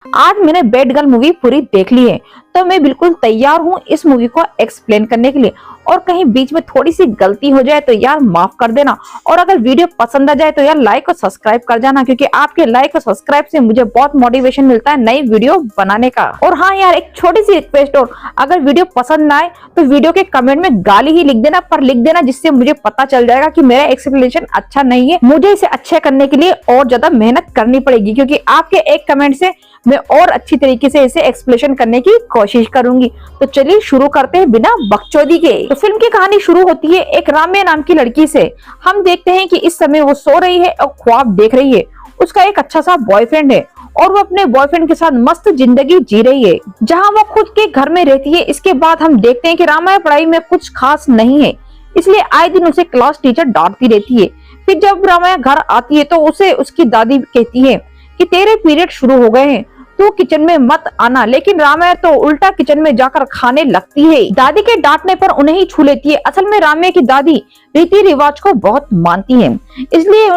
आज मैंने bad girl movie पूरी देख ली है, तो मैं बिल्कुल तैयार हूँ इस मूवी को एक्सप्लेन करने के लिए। और कहीं बीच में थोड़ी सी गलती हो जाए तो यार माफ कर देना, और अगर वीडियो पसंद आ जाए तो यार लाइक और सब्सक्राइब कर जाना, क्योंकि आपके लाइक और सब्सक्राइब से मुझे बहुत मोटिवेशन मिलता है नई वीडियो बनाने का। और हाँ यार, एक छोटी सी रिक्वेस्ट, और अगर वीडियो पसंद ना आए तो वीडियो के कमेंट में गाली ही लिख देना, पर लिख देना जिससे मुझे पता चल जाएगा कि मेरा एक्सप्लेनेशन अच्छा नहीं है। मुझे इसे अच्छे करने के लिए और ज्यादा मेहनत करनी पड़ेगी, क्योंकि आपके एक कमेंट से मैं और अच्छी तरीके से इसे एक्सप्लेनेशन करने की कोशिश करूंगी। तो चलिए शुरू करते हैं बिना बकचोदी के। तो फिल्म की कहानी शुरू होती है एक राम्या नाम की लड़की से। हम देखते हैं कि इस समय वो सो रही है और ख्वाब देख रही है। उसका एक अच्छा सा बॉयफ्रेंड है और वो अपने बॉयफ्रेंड के साथ मस्त जिंदगी जी रही है, जहाँ वो खुद के घर में रहती है। इसके बाद हम देखते हैं कि राम्या पढ़ाई में कुछ खास नहीं है, इसलिए आए दिन उसे क्लास टीचर डांटती रहती है। फिर जब राम्या घर आती है तो उसे उसकी दादी कहती है कि तेरे पीरियड शुरू हो गए हैं, तू किचन में मत आना। लेकिन राम्या तो उल्टा किचन में जाकर खाने लगती है। दादी के डांटने पर उन्हें ही छू लेती है। असल में राम्या की दादी रीति रिवाज को बहुत मानती है, इसलिए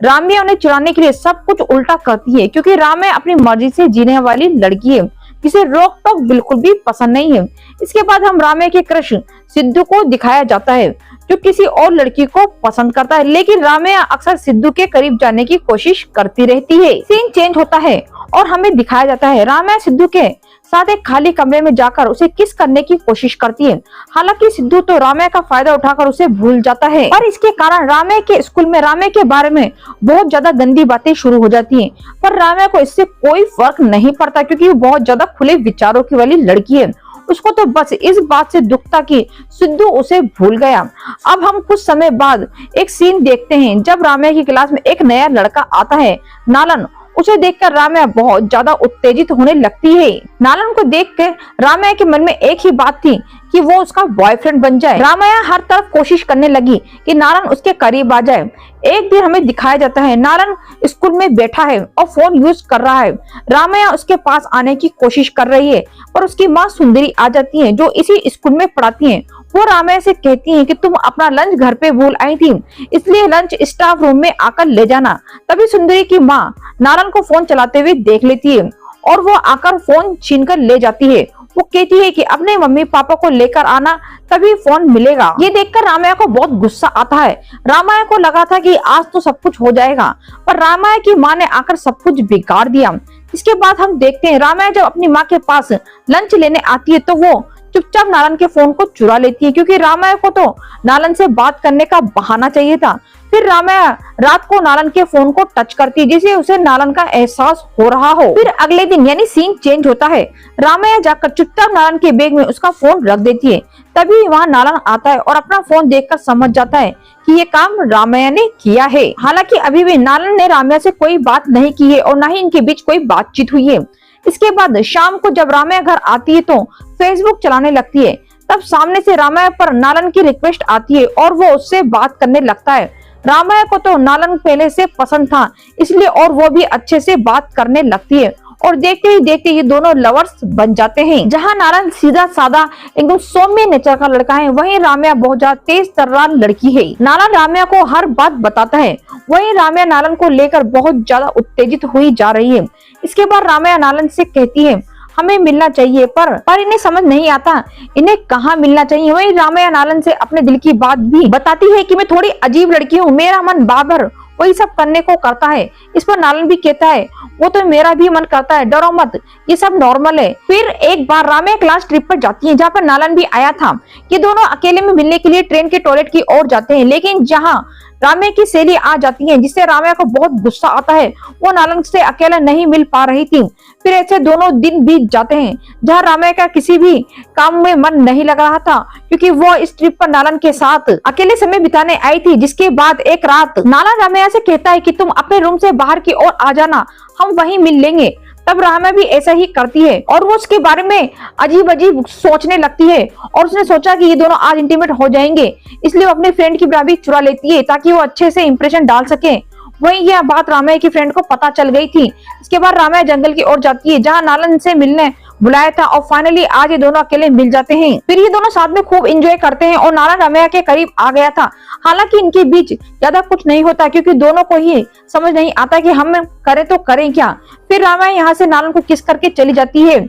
राम्या उन्हें चिढ़ाने के लिए सब कुछ उल्टा करती है, क्योंकि राम्या अपनी मर्जी से जीने वाली लड़की है जिसे रोक टोक बिल्कुल भी पसंद नहीं है। इसके बाद हम राम्या के क्रश सिद्धू को दिखाया जाता है, जो किसी और लड़की को पसंद करता है, लेकिन राम्या अक्सर सिद्धू के करीब जाने की कोशिश करती रहती है। सीन चेंज होता है और हमें दिखाया जाता है राम्या सिद्धू के साथ एक खाली कमरे में जाकर उसे किस करने की कोशिश करती है। हालांकि सिद्धू तो राम्या का फायदा उठाकर उसे भूल जाता है, और इसके कारण राम्या के स्कूल में राम्या के बारे में बहुत ज्यादा गंदी बातें शुरू हो जाती हैं। पर राम्या को इससे कोई फर्क नहीं पड़ता, क्योंकि वो बहुत ज्यादा खुले विचारों की वाली लड़की है। उसको तो बस इस बात से दुख था कि सिद्धू उसे भूल गया। अब हम कुछ समय बाद एक सीन देखते हैं जब राम्या की क्लास में एक नया लड़का आता है, नालन। उसे देखकर राम्या बहुत ज्यादा उत्तेजित होने लगती है। नालन को देखकर राम्या के मन में एक ही बात थी कि वो उसका बॉयफ्रेंड बन जाए। राम्या हर तरफ कोशिश करने लगी कि नालन उसके करीब आ जाए। एक दिन हमें दिखाया जाता है नालन स्कूल में बैठा है और फोन यूज कर रहा है। राम्या उसके पास आने की कोशिश कर रही है, पर उसकी माँ सुंदरी आ जाती है, जो इसी स्कूल में पढ़ाती है। वो राम्या से कहती है कि तुम अपना लंच घर पे भूल आई थी, इसलिए लंच स्टाफ रूम में आकर ले जाना। तभी सुंदरी की माँ नालन को फोन चलाते हुए देख लेती है और वो आकर फोन छीनकर ले जाती है। वो कहती है कि अपने मम्मी पापा को लेकर आना, तभी फोन मिलेगा। ये देखकर राम्या को बहुत गुस्सा आता है। राम्या को लगा था कि आज तो सब कुछ हो जाएगा, पर राम्या की माँ ने आकर सब कुछ बिगाड़ दिया। इसके बाद हम देखते हैं राम्या जब अपनी माँ के पास लंच लेने आती है तो वो चुपचाप नालन के फोन को चुरा लेती है, क्योंकि राम्या को तो नालन से बात करने का बहाना चाहिए था। फिर राम्या रात को नालन के फोन को टच करती है, जिससे उसे नालन का एहसास हो रहा हो। फिर अगले दिन यानी सीन चेंज होता है। राम्या जाकर चुपचाप नालन के बैग में उसका फोन रख देती है। तभी वहाँ नालन आता है और अपना फोन देखकर समझ जाता है कि ये काम राम्या ने किया है। हालांकि अभी भी नालन ने राम्या से कोई बात नहीं की है और न ही इनके बीच कोई बातचीत हुई है। इसके बाद शाम को जब राम्या घर आती है तो फेसबुक चलाने लगती है। तब सामने से राम्या पर नालन की रिक्वेस्ट आती है और वो उससे बात करने लगता है। राम्या को तो नालन पहले से पसंद था, इसलिए और वो भी अच्छे से बात करने लगती है, और देखते ही देखते ये दोनों लवर्स बन जाते हैं। जहाँ नालन सीधा साधा एकदम सौम्य नेचर का लड़का है, वहीं राम्या बहुत ज्यादा तेज तर्रार लड़की है। नालन राम्या को हर बात बताता है, वहीं राम्या नालन को लेकर बहुत ज्यादा उत्तेजित हुई जा रही है। इसके बाद राम्या नालन से कहती है हमें मिलना चाहिए, पर इन्हें समझ नहीं आता इन्हें कहाँ मिलना चाहिए। वहीं राम्या नालन से अपने दिल की बात भी बताती है कि मैं थोड़ी अजीब लड़की हूँ, मेरा मन बाबर वही सब करने को करता है। इस पर नालन भी कहता है वो तो मेरा भी मन करता है, डरो मत, ये सब नॉर्मल है। फिर एक बार राम्या क्लास ट्रिप पर जाती है, जहाँ पर नालन भी आया था। ये दोनों अकेले में मिलने के लिए ट्रेन के टॉयलेट की ओर जाते हैं, लेकिन जहाँ राम्या की सहेली आ जाती है, जिससे राम्या को बहुत गुस्सा आता है। वो नालन से अकेला नहीं मिल पा रही थी। फिर ऐसे दोनों दिन बीत जाते हैं, जहाँ राम्या का किसी भी काम में मन नहीं लग रहा था, क्योंकि वो इस ट्रिप पर नालन के साथ अकेले समय बिताने आई थी। जिसके बाद एक रात नालन राम्या से कहता है कि तुम अपने रूम से बाहर की ओर आ जाना, हम वहीं मिल लेंगे। तब राम्या भी ऐसा ही करती है और वो उसके बारे में अजीब अजीब सोचने लगती है, और उसने सोचा कि ये दोनों आज इंटीमेट हो जाएंगे, इसलिए वो अपने फ्रेंड की भी चुरा लेती है ताकि वो अच्छे से इंप्रेशन डाल सके। वहीं यह बात राम्या की फ्रेंड को पता चल गई थी। इसके बाद राम्या जंगल की ओर जाती है, जहाँ नालन से मिलने बुलाया था और फाइनली आज ये दोनों अकेले मिल जाते हैं। फिर ये दोनों साथ में खूब एंजॉय करते हैं और नालन रमैया के करीब आ गया था। हालांकि इनके बीच ज्यादा कुछ नहीं होता क्योंकि दोनों को ही समझ नहीं आता कि हम करें तो करें क्या। फिर रमैया यहाँ से नालन को किस करके चली जाती है।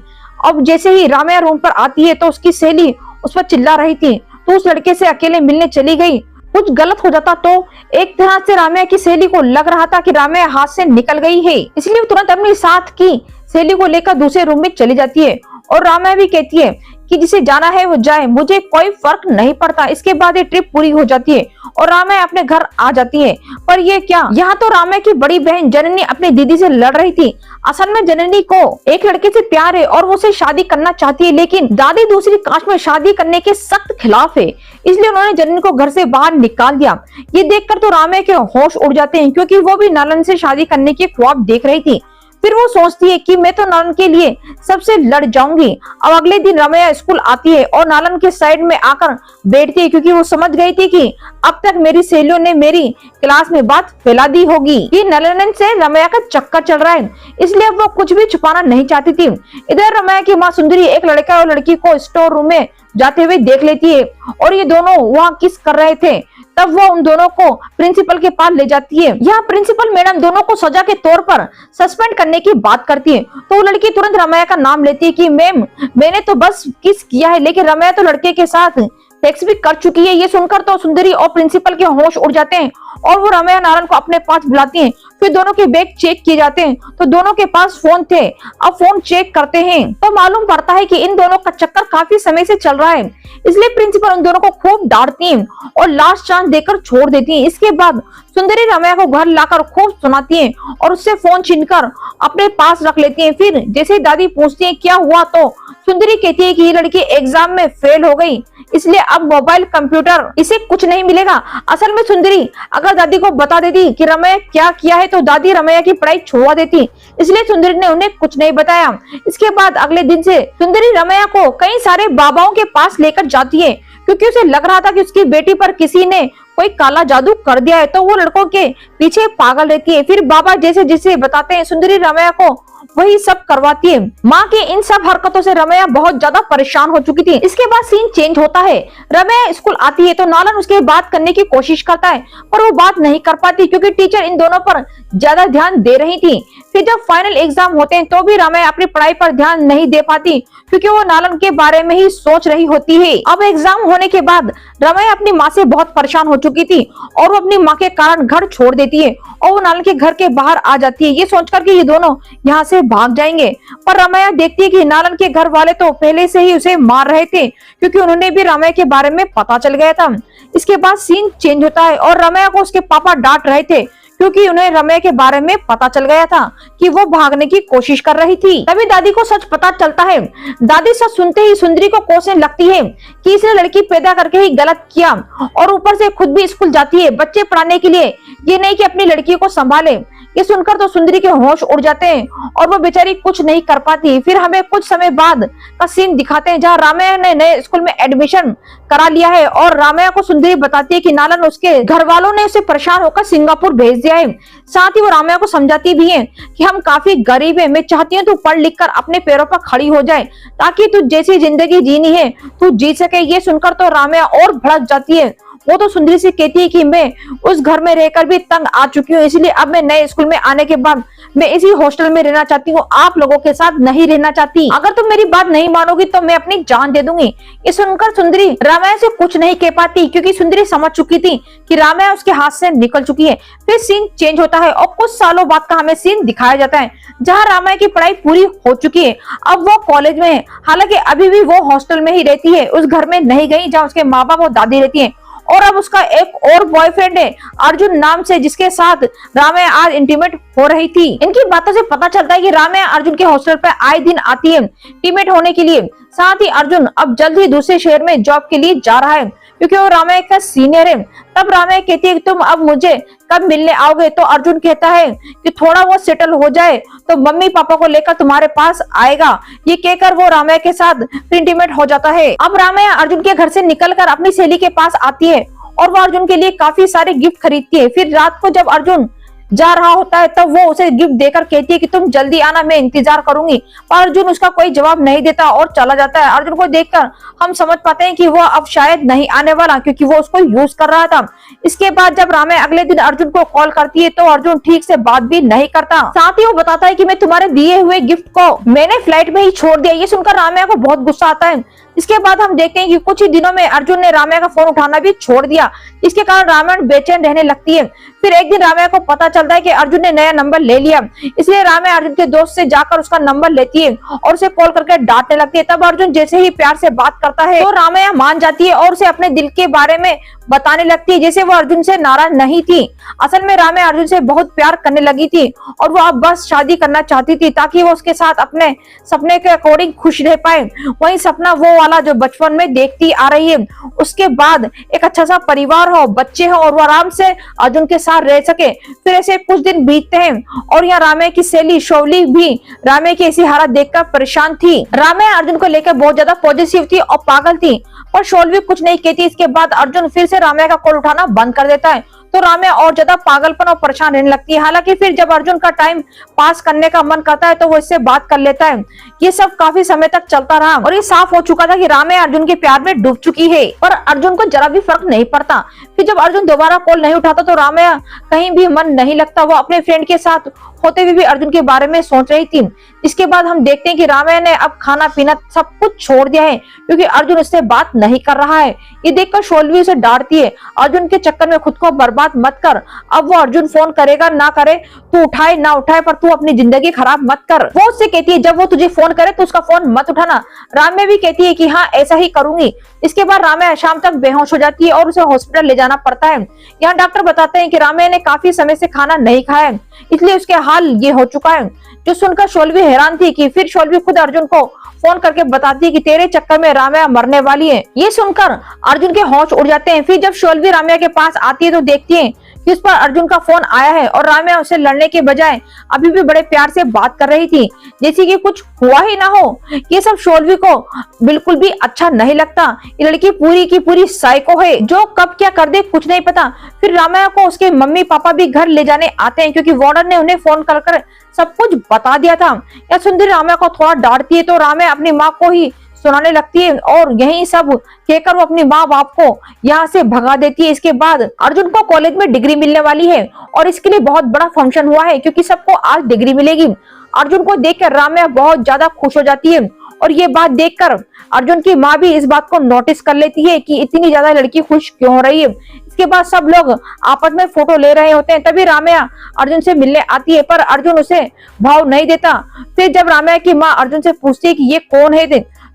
अब जैसे ही रमैया रूम पर आती है तो उसकी सहेली उस पर चिल्ला रही थी, तो उस लड़के से अकेले मिलने चली गई। कुछ गलत हो जाता तो एक तरह से रमैया की सहेली को लग रहा था कि रमैया हाथ से निकल गई है, इसलिए वो तुरंत अपनी साथ की सहेली को लेकर दूसरे रूम में चली जाती है। और रमैया भी कहती है कि जिसे जाना है वो जाए, मुझे कोई फर्क नहीं पड़ता। इसके बाद ये ट्रिप पूरी हो जाती है और रमैया अपने घर आ जाती है। पर ये क्या, यहाँ तो रमैया की बड़ी बहन जननी अपनी दीदी से लड़ रही थी। असल में जननी को एक लड़के से प्यार है और वो उसे शादी करना चाहती है, लेकिन दादी दूसरी कास्ट में शादी करने के सख्त खिलाफ है, इसलिए उन्होंने जननी को घर से बाहर निकाल दिया। ये देखकर तो रमैया के होश उड़ जाते हैं क्योंकि वो भी नालन से शादी करने के ख्वाब देख रही थी। फिर वो सोचती है कि मैं तो नालन के लिए सबसे लड़ जाऊंगी। अब अगले दिन रमैया स्कूल आती है और नालन के साइड में आकर बैठती है क्योंकि वो समझ गई थी कि अब तक मेरी सहेलियों ने मेरी क्लास में बात फैला दी होगी कि नालन से रमैया का चक्कर चल रहा है, इसलिए वो कुछ भी छुपाना नहीं चाहती थी। इधर रमैया की माँ सुंदरी एक लड़का और लड़की को स्टोर रूम में जाते हुए देख लेती है और ये दोनों वहाँ किस कर रहे थे। तब वो उन दोनों को प्रिंसिपल के पास ले जाती है। यहाँ प्रिंसिपल मैडम दोनों को सजा के तौर पर सस्पेंड करने की बात करती है, तो वो लड़की तुरंत रमैया का नाम लेती है कि मैम मैंने तो बस किस किया है, लेकिन रमैया तो लड़के के साथ सेक्स भी कर चुकी है। ये सुनकर तो सुंदरी और प्रिंसिपल के होश उड़ जाते हैं और वो रमैया नालन को अपने पास बुलाती हैं। फिर दोनों के बैग चेक किए जाते हैं तो दोनों के पास फोन थे। अब फोन चेक करते हैं तो मालूम पड़ता है कि इन दोनों का चक्कर काफी समय से चल रहा है, इसलिए प्रिंसिपल उन दोनों को खूब डांटती है और लास्ट चांस देकर छोड़ देती है। इसके बाद सुंदरी रमैया को घर लाकर खूब सुनाती है और उससे फोन छीनकर अपने पास रख लेती है। फिर जैसे दादी पूछती है क्या हुआ तो सुंदरी कहती है कि ये लड़की एग्जाम में फेल हो गई, इसलिए अब मोबाइल कंप्यूटर इसे कुछ नहीं मिलेगा। असल में सुंदरी अगर दादी को बता देती कि रमैया क्या किया है तो दादी रमैया की पढ़ाई छुड़वा देती, इसलिए सुंदरी ने उन्हें कुछ नहीं बताया। इसके बाद अगले दिन से सुंदरी रमैया को कई सारे बाबाओं के पास लेकर जाती है क्योंकि उसे लग रहा था कि उसकी बेटी पर किसी ने कोई काला जादू कर दिया है, तो वो लड़कों के पीछे पागल रहती है। फिर बाबा जैसे जिसे बताते हैं सुंदरी रमैया को वही सब करवाती है। माँ की इन सब हरकतों से रमैया बहुत ज्यादा परेशान हो चुकी थी। इसके बाद सीन चेंज होता है। रमैया स्कूल आती है तो नालन उसके बात करने की कोशिश करता है पर वो बात नहीं कर पाती क्योंकि टीचर इन दोनों पर ज्यादा ध्यान दे रही थी। फिर जब फाइनल एग्जाम होते हैं तो भी रमैया अपनी पढ़ाई पर ध्यान नहीं दे पाती क्योंकि वो नालन के बारे में ही सोच रही होती है। अब एग्जाम होने के बाद रमैया अपनी माँ से बहुत परेशान हो चुकी थी और वो अपनी माँ के कारण घर छोड़ देती है और वो नालन के घर के बाहर आ जाती है, ये सोचकर कि ये दोनों यहाँ से भाग जाएंगे। पर रमैया देखती है कि नालन के घर वाले तो पहले से ही उसे मार रहे थे क्योंकि उन्होंने भी रमैया के बारे में पता चल गया था। इसके बाद सीन चेंज होता है और रमैया को उसके पापा डांट रहे थे क्योंकि उन्हें रमैया के बारे में पता चल गया था कि वो भागने की कोशिश कर रही थी। तभी दादी को सच पता चलता है। दादी सच सुनते ही सुंदरी को कोसने लगती है कि इसने लड़की पैदा करके ही गलत किया और ऊपर से खुद भी स्कूल जाती है बच्चे पढ़ाने के लिए, ये नहीं कि अपनी लड़की को संभाले। ये सुनकर तो सुंदरी के होश उड़ जाते हैं और वो बेचारी कुछ नहीं कर पाती। फिर हमें कुछ समय बाद का सीन दिखाते हैं जहाँ रमैया ने नए स्कूल में एडमिशन करा लिया है और रमैया को सुंदरी बताती है कि नालन उसके घर वालों ने उसे परेशान होकर सिंगापुर भेज दिया है। साथ ही वो रमैया को समझाती भी है कि हम काफी गरीब हैं, मैं चाहती हूँ तू पढ़ लिख कर अपने पैरों पर खड़ी हो जाए ताकि तू जैसी जिंदगी जीनी है तू जी सके। ये सुनकर तो रमैया और भड़क जाती है। वो तो सुंदरी से कहती है कि मैं उस घर में रहकर भी तंग आ चुकी हूँ, इसलिए अब मैं नए स्कूल में आने के बाद मैं इसी हॉस्टल में रहना चाहती हूँ, आप लोगों के साथ नहीं रहना चाहती। अगर तुम मेरी बात नहीं मानोगी तो मैं अपनी जान दे दूंगी। ये सुनकर सुंदरी रमैया से कुछ नहीं कह पाती क्योंकि सुंदरी समझ चुकी थी कि रमैया उसके हाथ से निकल चुकी है। फिर सीन चेंज होता है और कुछ सालों बाद का हमें सीन दिखाया जाता है जहाँ रमैया की पढ़ाई पूरी हो चुकी है। अब वो कॉलेज में है, हालांकि अभी भी वो हॉस्टल में ही रहती है, उस घर में नहीं गई जहाँ उसके माँ बाप और दादी रहती है। और अब उसका एक और बॉयफ्रेंड है अर्जुन नाम से, जिसके साथ रमैया आज इंटीमेट हो रही थी। इनकी बातों से पता चलता है कि रमैया अर्जुन के हॉस्टल पर आए दिन आती है इंटीमेट होने के लिए। साथ ही अर्जुन अब जल्द ही दूसरे शहर में जॉब के लिए जा रहा है क्योंकि वो रमैया का सीनियर है। तब रमैया कहती है कि तुम अब मुझे कब मिलने आओगे, तो अर्जुन कहता है कि थोड़ा वो सेटल हो जाए तो मम्मी पापा को लेकर तुम्हारे पास आएगा। ये कहकर वो रमैया के साथ इंटीमेट हो जाता है। अब रमैया अर्जुन के घर से निकलकर अपनी सहेली के पास आती है और वो अर्जुन के लिए काफी सारे गिफ्ट खरीदती है। फिर रात को जब अर्जुन जा रहा होता है तब वो उसे गिफ्ट देकर कहती है कि तुम जल्दी आना, मैं इंतजार करूंगी। पर अर्जुन उसका कोई जवाब नहीं देता और चला जाता है। अर्जुन को देखकर हम समझ पाते हैं कि वो अब शायद नहीं आने वाला, क्योंकि वो उसको यूज कर रहा था। इसके बाद जब राम्या अगले दिन अर्जुन को कॉल करती है तो अर्जुन ठीक से बात भी नहीं करता। साथ ही वो बताता है कि मैं तुम्हारे दिए हुए गिफ्ट को मैंने फ्लाइट में ही छोड़ दिया। ये सुनकर राम्या को बहुत गुस्सा आता है। इसके बाद हम देखते हैं कि कुछ ही दिनों में अर्जुन ने राम्या का फोन उठाना भी छोड़ दिया, इसके कारण राम्या बेचैन रहने लगती है। फिर एक दिन राम्या को पता चलता है कि अर्जुन ने नया नंबर ले लिया, इसलिए राम्या अर्जुन के दोस्त से जाकर उसका नंबर लेती है और उसे कॉल करके डांटने लगती है। तब अर्जुन जैसे ही प्यार से बात करता है तो राम्या मान जाती है और उसे अपने दिल के बारे में बताने लगती है, जैसे वो अर्जुन से नाराज नहीं थी। असल में राम्या अर्जुन से बहुत प्यार करने लगी थी और वो अब बस शादी करना चाहती थी ताकि वो उसके साथ अपने सपने के अकॉर्डिंग खुश रह पाए। वही सपना वो वाला जो बचपन में देखती आ रही है, उसके बाद एक अच्छा सा परिवार हो, बच्चे हो और वो आराम से अर्जुन के साथ रह सके। फिर ऐसे कुछ दिन बीतते हैं और यहाँ राम्या की सहेली शोली भी राम्या की ऐसी हालत देखकर परेशान थी। राम्या अर्जुन को लेकर बहुत ज्यादा पॉजिटिव थी और पागल थी, पर शोल भी कुछ नहीं कहती। इसके बाद अर्जुन फिर से राम्या का कॉल उठाना बंद कर देता है तो राम्या और ज्यादा पागलपन और परेशान रहने लगती है। हालांकि फिर जब अर्जुन का टाइम पास करने का मन करता है तो वो इससे बात कर लेता है। ये सब काफी समय तक चलता रहा और ये साफ हो चुका था कि राम्या अर्जुन के प्यार में डूब चुकी है, पर अर्जुन को जरा भी फर्क नहीं पड़ता। फिर जब अर्जुन दोबारा कॉल नहीं उठाता तो राम्या कहीं भी मन नहीं लगता। वो अपने फ्रेंड के साथ होते हुए भी अर्जुन के बारे में सोच रही थी। इसके बाद हम देखते हैं कि राम्या ने अब खाना पीना सब कुछ छोड़ दिया है क्योंकि अर्जुन उससे बात नहीं कर रहा है। ये देखकर शोल्वी उसे डांटती है, अर्जुन के चक्कर में खुद को बर्बाद मत कर। अब वो अर्जुन फोन करेगा ना करे, तू उठाए ना उठाए, पर तू अपनी जिंदगी खराब मत कर। वो उससे कहती है जब वो तुझे फोन करे तो उसका फोन मत उठाना। राम्या भी कहती है कि हाँ ऐसा ही करूंगी। इसके बाद राम्या शाम तक बेहोश हो जाती है और उसे हॉस्पिटल ले जाना पड़ता है। यहाँ डॉक्टर बताते हैं कि राम्या ने काफी समय से खाना नहीं खाया है, इसलिए उसके हाल ये हो चुका है। जो सुनकर शोल्वी हैरान थी कि फिर शोल्वी खुद अर्जुन को फोन करके बताती है कि तेरे चक्कर में राम्या मरने वाली है। ये सुनकर अर्जुन के होश उड़ जाते हैं। फिर जब शोल्वी राम्या के पास आती है तो देखती है कि उस पर अर्जुन का फोन आया है और राम्या उसे लड़ने के बजाय अभी भी बड़े प्यार से बात कर रही थी, जैसे कि कुछ हुआ ही ना हो। ये सब शोल्वी को बिल्कुल भी अच्छा नहीं लगता। ये लड़की पूरी की पूरी साइको है, जो कब क्या कर दे कुछ नहीं पता। फिर राम्या को उसके मम्मी पापा भी घर ले जाने आते हैं क्योंकि वार्डन ने उन्हें फोन कर सब कुछ बता दिया था। या सुंदरी राम्या को थोड़ा डांटती है तो राम्या अपनी माँ को ही सुनाने लगती है और यही सब कहकर वो अपनी माँ बाप को यहाँ से भगा देती है। इसके बाद अर्जुन को कॉलेज में डिग्री मिलने वाली है और इसके लिए बहुत बड़ा फंक्शन हुआ है क्योंकि सबको आज डिग्री मिलेगी। अर्जुन को देखकर राम्या बहुत ज्यादा खुश हो जाती है और ये बात देखकर अर्जुन की माँ भी इस बात को नोटिस कर लेती है कि इतनी ज्यादा लड़की खुश क्यों हो रही है। इसके बाद सब लोग आपस में फोटो ले रहे होते हैं, तभी राम्या अर्जुन से मिलने आती है पर अर्जुन उसे भाव नहीं देता। फिर जब राम्या की माँ अर्जुन से पूछती है कि ये कौन है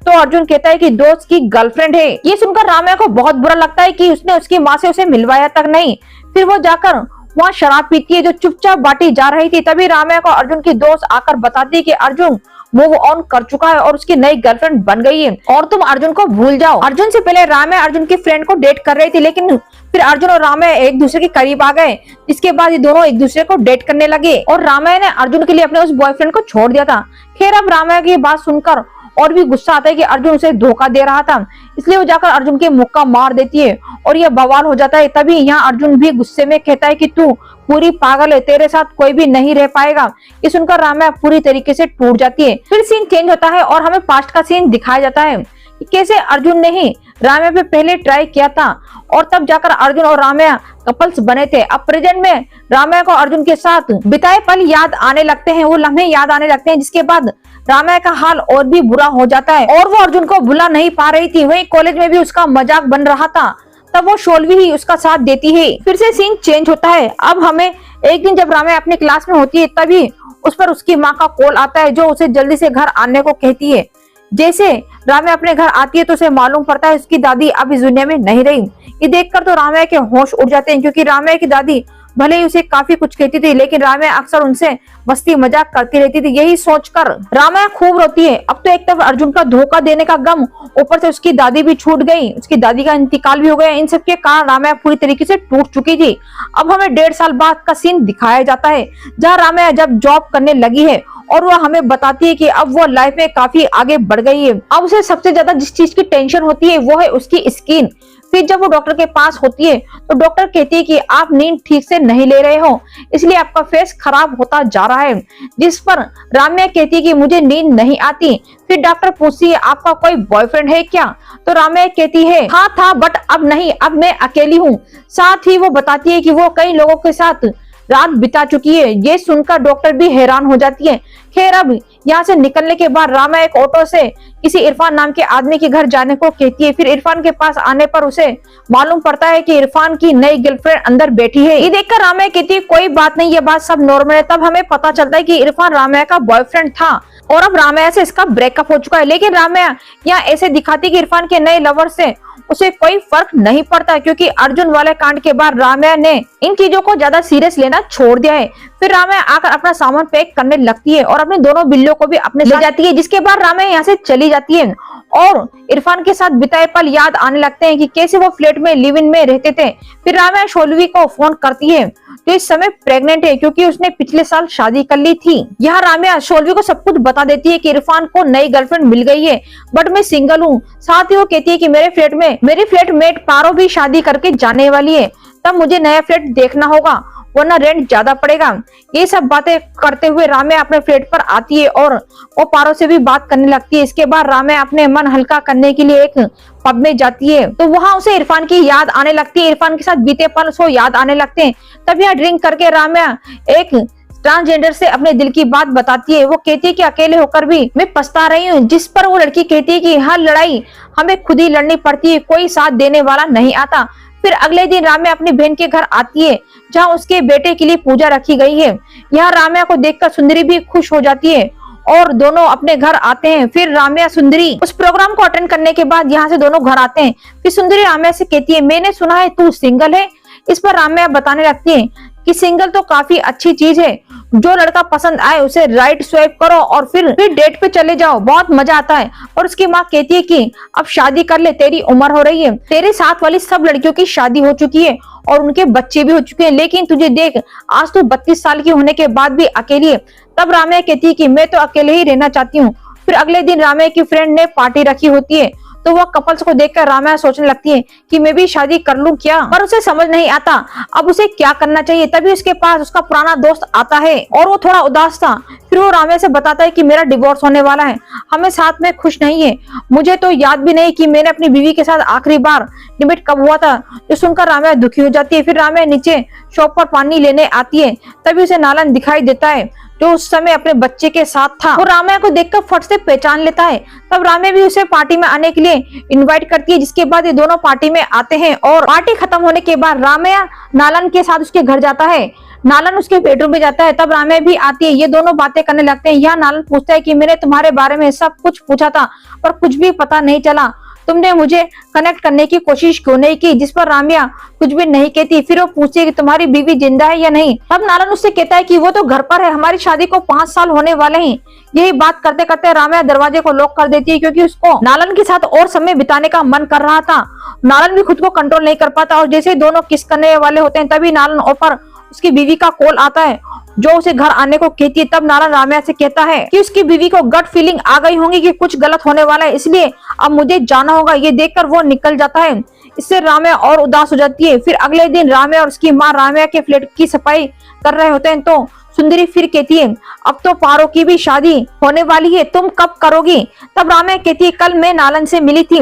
तो अर्जुन कहता है कि दोस्त की गर्लफ्रेंड है। ये सुनकर राम्या को बहुत बुरा लगता है कि उसने उसकी माँ से उसे मिलवाया तक नहीं। फिर वो जाकर वहाँ शराब पीती है जो चुपचाप बांटी जा रही थी। तभी राम्या को अर्जुन की दोस्त आकर बताती है कि अर्जुन मूव ऑन कर चुका है और उसकी नई गर्लफ्रेंड बन गई है और तुम अर्जुन को भूल जाओ। अर्जुन से पहले राम्या अर्जुन की फ्रेंड को डेट कर रही थी, लेकिन फिर अर्जुन और राम्या एक दूसरे के करीब आ गए। इसके बाद ये दोनों एक दूसरे को डेट करने लगे और राम्या ने अर्जुन के लिए अपने उस बॉयफ्रेंड को छोड़ दिया था। खैर अब राम्या की बात सुनकर और भी गुस्सा आता है कि अर्जुन उसे धोखा दे रहा था, इसलिए वो जाकर अर्जुन के मुक्का मार देती है और यह बवाल हो जाता है। तभी यहाँ अर्जुन भी गुस्से में कहता है कि तू पूरी पागल है, तेरे साथ कोई भी नहीं रह पाएगा। ये सुनकर राम्या पूरी तरीके से टूट जाती है। फिर सीन चेंज होता है और हमें पास्ट का सीन दिखाया जाता है कि कैसे अर्जुन ने ही राम्या पे पहले ट्राई किया था और तब जाकर अर्जुन और राम्या कपल्स बने थे। अब प्रेजेंट में राम्या को अर्जुन के साथ बिताए पल याद आने लगते हैं, वो लम्हे याद आने लगते हैं, जिसके बाद राम्या का हाल और भी बुरा हो जाता है और वो अर्जुन को भुला नहीं पा रही थी। वही कॉलेज में भी उसका मजाक बन रहा था, तब वो शोल्वी ही उसका साथ देती है। फिर से सीन चेंज होता है। अब हमें एक दिन जब राम्या अपनी क्लास में होती है तभी उस पर उसकी माँ का कॉल आता है जो उसे जल्दी से घर आने को कहती है। जैसे राम्या अपने घर आती है तो उसे मालूम पड़ता है उसकी दादी अब इस दुनिया में नहीं रही। ये देखकर तो राम्या के होश उड़ जाते हैं क्योंकि राम्या की दादी भले ही उसे काफी कुछ कहती थी, लेकिन राम्या अक्सर उनसे मस्ती मजाक करती रहती थी। यही सोचकर राम्या खूब रोती है। अब तो एक तरफ अर्जुन का धोखा देने का गम, ऊपर से उसकी दादी भी छूट गई, उसकी दादी का इंतकाल भी हो गया। इन सब के कारण राम्या पूरी तरीके से टूट चुकी थी। अब हमें 1.5 साल बाद का सीन दिखाया जाता है जहाँ राम्या जब जॉब करने लगी है और वो हमें बताती है कि अब वो लाइफ में काफी आगे बढ़ गई है। अब उसे सबसे ज्यादा जिस चीज की टेंशन होती है वो है उसकी स्किन। फिर जब वो डॉक्टर के पास होती है तो डॉक्टर कहती है कि आप नींद ठीक से नहीं ले रहे हो, इसलिए आपका फेस खराब होता जा रहा है। जिस पर राम्या कहती है कि मुझे नींद नहीं आती। फिर डॉक्टर पूछती है आपका कोई बॉयफ्रेंड है क्या? तो राम्या कहती है हाँ था, बट अब नहीं, अब मैं अकेली हूँ। साथ ही वो बताती है कि वो कई लोगों के साथ रात बिता चुकी है। ये सुनकर डॉक्टर भी हैरान हो जाती है। खैर अब यहाँ से निकलने के बाद राम्या एक ऑटो से किसी इरफान नाम के आदमी के घर जाने को कहती है। फिर इरफान के पास आने पर उसे मालूम पड़ता है कि इरफान की नई गर्लफ्रेंड अंदर बैठी है। ये देखकर राम्या कहती है कोई बात नहीं, ये बात सब नॉर्मल है। तब हमें पता चलता है कि इरफान राम्या का बॉयफ्रेंड था और अब राम्या से इसका ब्रेकअप हो चुका है। लेकिन राम्या यहाँ ऐसे दिखाती कि इरफान के नए लवर से उसे कोई फर्क नहीं पड़ता, क्योंकि अर्जुन वाले कांड के बाद राम्या ने इन चीजों को ज्यादा सीरियस लेना छोड़ दिया है। फिर राम्या आकर अपना सामान पैक करने लगती है और अपने दोनों बिल्लियों को भी अपने ले जाती है। जिसके बाद राम्या यहाँ से चली जाती है और इरफान के साथ बिताए पल याद आने लगते हैं कि कैसे वो फ्लैट में लिव इन में रहते थे। फिर राम्या शोलवी को फोन करती है जो इस समय प्रेग्नेंट है, क्योंकि उसने पिछले साल शादी कर ली थी। यहाँ राम्या शोलवी को सब कुछ बता देती है कि इरफान को नई गर्लफ्रेंड मिल गई है, बट मैं सिंगल हूँ। साथ ही वो कहती है कि मेरी फ्लैटमेट पारो भी शादी करके जाने वाली है, तब मुझे नया फ्लैट देखना होगा वरना रेंट ज्यादा पड़ेगा। ये सब बातें करते हुए राम्या अपने फ्लैट पर आती है और वो पारो से भी बात करने लगती है। इसके बाद राम्या अपने मन हल्का करने के लिए एक पब में जाती है तो वहां उसे इरफान की याद आने लगती है। इरफान के साथ बीते पल उसको याद आने लगते हैं। तब यहाँ ड्रिंक करके राम्या एक ट्रांसजेंडर से अपने दिल की बात बताती है। वो कहती है कि अकेले होकर भी मैं पछता रही हूँ। जिस पर वो लड़की कहती है कि हर लड़ाई हमें खुद ही लड़नी पड़ती है, कोई साथ देने वाला नहीं आता। फिर अगले दिन राम्या अपनी बहन के घर आती है जहाँ उसके बेटे के लिए पूजा रखी गई है। यहाँ राम्या को देखकर सुंदरी भी खुश हो जाती है और दोनों अपने घर आते हैं। फिर राम्या सुंदरी उस प्रोग्राम को अटेंड करने के बाद यहाँ से दोनों घर आते हैं। फिर सुंदरी राम्या से कहती है मैंने सुना है तू सिंगल है। इस पर राम्या बताने लगती है कि सिंगल तो काफी अच्छी चीज है, जो लड़का पसंद आए उसे राइट स्वाइप करो और फिर डेट पे चले जाओ, बहुत मजा आता है। और उसकी माँ कहती है कि अब शादी कर ले, तेरी उम्र हो रही है, तेरे साथ वाली सब लड़कियों की शादी हो चुकी है और उनके बच्चे भी हो चुके हैं, लेकिन तुझे देख आज तो 32 साल की होने के बाद भी अकेली है। तब राम्या कहती है कि मैं तो अकेले ही रहना चाहती हूँ। फिर अगले दिन राम्या की फ्रेंड ने पार्टी रखी होती है तो वह कपल्स को देखकर राम्या सोचने लगती है कि मैं भी शादी कर लूं क्या, पर उसे समझ नहीं आता अब उसे क्या करना चाहिए। तभी उसके पास उसका पुराना दोस्त आता है और वो थोड़ा उदास था। फिर वो राम्या से बताता है कि मेरा डिवोर्स होने वाला है, हमें साथ में खुश नहीं है, मुझे तो याद भी नहीं कि मैंने अपनी बीवी के साथ आखिरी बार डिबेट कब हुआ था। जो सुनकर राम्या दुखी हो जाती है। फिर राम्या नीचे शॉप पर पानी लेने आती है, तभी उसे नालन दिखाई देता है जो उस समय अपने बच्चे के साथ था। वो राम्या को देखकर फट से पहचान लेता है। तब राम्या भी उसे पार्टी में आने के लिए इनवाइट करती है, जिसके बाद ये दोनों पार्टी में आते हैं और पार्टी खत्म होने के बाद राम्या नालन के साथ उसके घर जाता है। नालन उसके बेडरूम में जाता है। तब राम्या भी आती है, ये दोनों बातें करने लगते हैं। यहाँ नालन पूछता है कि मैंने तुम्हारे बारे में सब कुछ पूछा था पर कुछ भी पता नहीं चला, तुमने मुझे कनेक्ट करने की कोशिश क्यों नहीं की? जिस पर राम्या कुछ भी नहीं कहती। फिर वो पूछती है कि तुम्हारी बीवी जिंदा है या नहीं। तब नालन उससे कहता है कि वो तो घर पर है, हमारी शादी को 5 साल होने वाले हैं। यही बात करते करते राम्या दरवाजे को लॉक कर देती है, क्योंकि उसको नालन के साथ और समय बिताने का मन कर रहा था। नालन भी खुद को कंट्रोल नहीं कर पाता और जैसे दोनों किस करने वाले होते हैं तभी नालन ऊपर उसकी बीवी का कॉल आता है जो उसे घर आने को कहती है। तब नालन राम्या से कहता है कि उसकी बीवी को गट फीलिंग आ गई होंगी कि कुछ गलत होने वाला है, इसलिए अब मुझे जाना होगा। ये देखकर वो निकल जाता है। इससे राम्या और उदास हो जाती है। फिर अगले दिन राम्या और उसकी माँ राम्या के फ्लैट की सफाई कर रहे होते हैं तो सुंदरी फिर कहती है अब तो पारो की भी शादी होने वाली है, तुम कब करोगी? तब राम्या कहती है कल मैं नालन से मिली थी,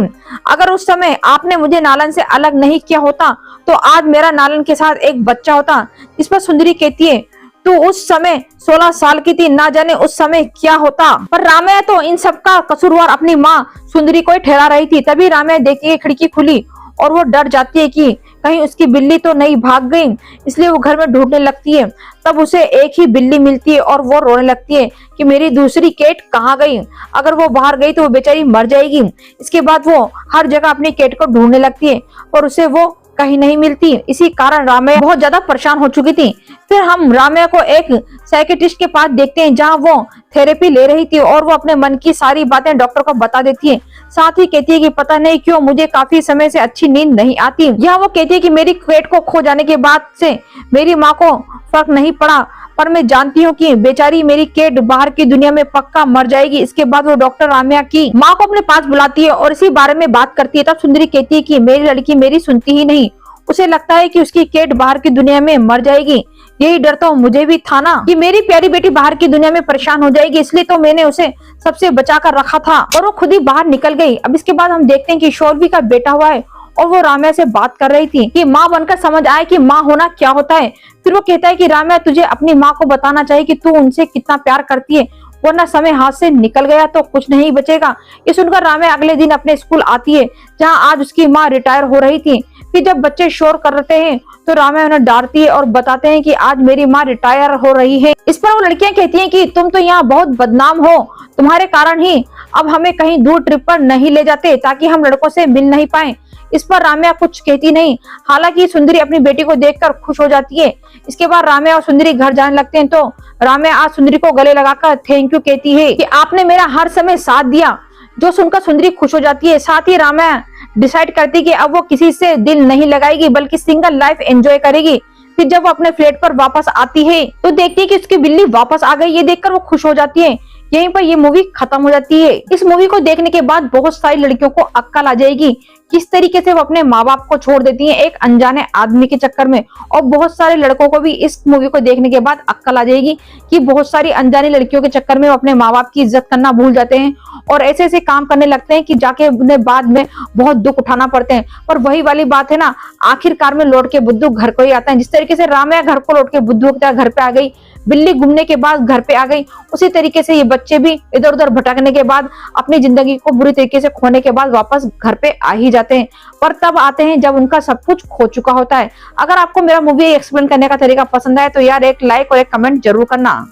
अगर उस समय आपने मुझे नालन से अलग नहीं किया होता तो आज मेरा नालन के साथ एक बच्चा होता। इस पर सुंदरी कहती है तू उस समय 16 साल की थी, ना जाने उस समय क्या होता। पर राम्या तो इन सब का कसूरवार अपनी माँ सुंदरी को ही ठहरा रही थी। तभी राम्या देखती है खिड़की खुली और वो डर जाती है कि कहीं उसकी बिल्ली तो नहीं भाग गई, इसलिए वो घर में ढूंढने लगती है। तब उसे एक ही बिल्ली मिलती है और वो रोने लगती है कि मेरी दूसरी कैट कहाँ गई, अगर वो बाहर गई तो वो बेचारी मर जाएगी। इसके बाद वो हर जगह अपनी कैट को ढूंढने लगती है और उसे वो कहीं नहीं मिलती। इसी कारण राम्या बहुत ज्यादा परेशान हो चुकी थी। फिर हम राम्या को एक साइकियाट्रिस्ट के पास देखते हैं जहाँ वो थेरेपी ले रही थी और वो अपने मन की सारी बातें डॉक्टर को बता देती है। साथ ही कहती है कि पता नहीं क्यों मुझे काफी समय से अच्छी नींद नहीं आती। यहाँ वो कहती है कि मेरी पेट को खो जाने के बाद से मेरी माँ को फर्क नहीं पड़ा, पर मैं जानती हूँ कि बेचारी मेरी केट बाहर की दुनिया में पक्का मर जाएगी। इसके बाद वो डॉक्टर राम्या की माँ को अपने पास बुलाती है और इसी बारे में बात करती है। तब सुंदरी कहती है कि मेरी लड़की मेरी सुनती ही नहीं, उसे लगता है कि उसकी केट बाहर की दुनिया में मर जाएगी। यही डर तो मुझे भी था ना कि मेरी प्यारी बेटी बाहर की दुनिया में परेशान हो जाएगी, इसलिए तो मैंने उसे सबसे बचा कर रखा था। और वो खुद ही बाहर निकल गई। अब इसके बाद हम देखते हैं कि शौर्वी का बेटा हुआ है और वो राम्या से बात कर रही थी कि माँ बनकर समझ आए कि माँ होना क्या होता है। फिर वो कहता है कि राम्या तुझे अपनी माँ को बताना चाहिए कि तू उनसे कितना प्यार करती है, वरना समय हाथ से निकल गया तो कुछ नहीं बचेगा। ये सुनकर राम्या अगले दिन अपने स्कूल आती है जहाँ आज उसकी माँ रिटायर हो रही थी। फिर जब बच्चे शोर कर रहे हैं तो राम्या उन्हें डांटती है और बताते हैं कि आज मेरी माँ रिटायर हो रही है। इस पर वो लड़कियां कहती हैं कि तुम तो यहाँ बहुत बदनाम हो, तुम्हारे कारण ही अब हमें कहीं दूर ट्रिप पर नहीं ले जाते ताकि हम लड़कों से मिल नहीं पाए। इस पर राम्या कुछ कहती नहीं। हालांकि सुंदरी अपनी बेटी को देखकर खुश हो जाती है। इसके बाद राम्या और सुंदरी घर जाने लगते हैं तो राम्या आज सुंदरी को गले लगाकर थैंक यू कहती है कि आपने मेरा हर समय साथ दिया, जो सुनकर सुंदरी खुश हो जाती है। साथ ही राम्या डिसाइड करती है कि अब वो किसी से दिल नहीं लगाएगी बल्कि सिंगल लाइफ एंजॉय करेगी। फिर जब वो अपने फ्लैट पर वापस आती है तो देखती है कि उसकी बिल्ली वापस आ गई। ये देखकर वो खुश हो जाती है। यहीं पर ये मूवी खत्म हो जाती है। इस मूवी को देखने के बाद बहुत सारी लड़कियों को अक्ल आ जाएगी किस तरीके से वो अपने माँ बाप को छोड़ देती हैं एक अनजाने आदमी के चक्कर में। और बहुत सारे लड़कों को भी इस मूवी को देखने के बाद अक्ल आ जाएगी कि बहुत सारी अनजानी लड़कियों के चक्कर में वो अपने माँ बाप की इज्जत करना भूल जाते हैं और ऐसे ऐसे काम करने लगते हैं कि जाके उन्हें बाद में बहुत दुख उठाना पड़ते हैं। पर वही वाली बात है ना, आखिरकार में लौट के बुद्धू घर को ही आता है। जिस तरीके से राम्या घर को लौट के बुद्धू की तरह घर पे आ गई, बिल्ली घूमने के बाद घर पे आ गई, उसी तरीके से ये बच्चे भी इधर उधर भटकने के बाद अपनी जिंदगी को बुरी तरीके से खोने के बाद वापस घर पे आ ही जाते हैं। पर तब आते हैं जब उनका सब कुछ खो चुका होता है। अगर आपको मेरा मूवी एक्सप्लेन करने का तरीका पसंद आए तो यार एक लाइक और एक कमेंट जरूर करना।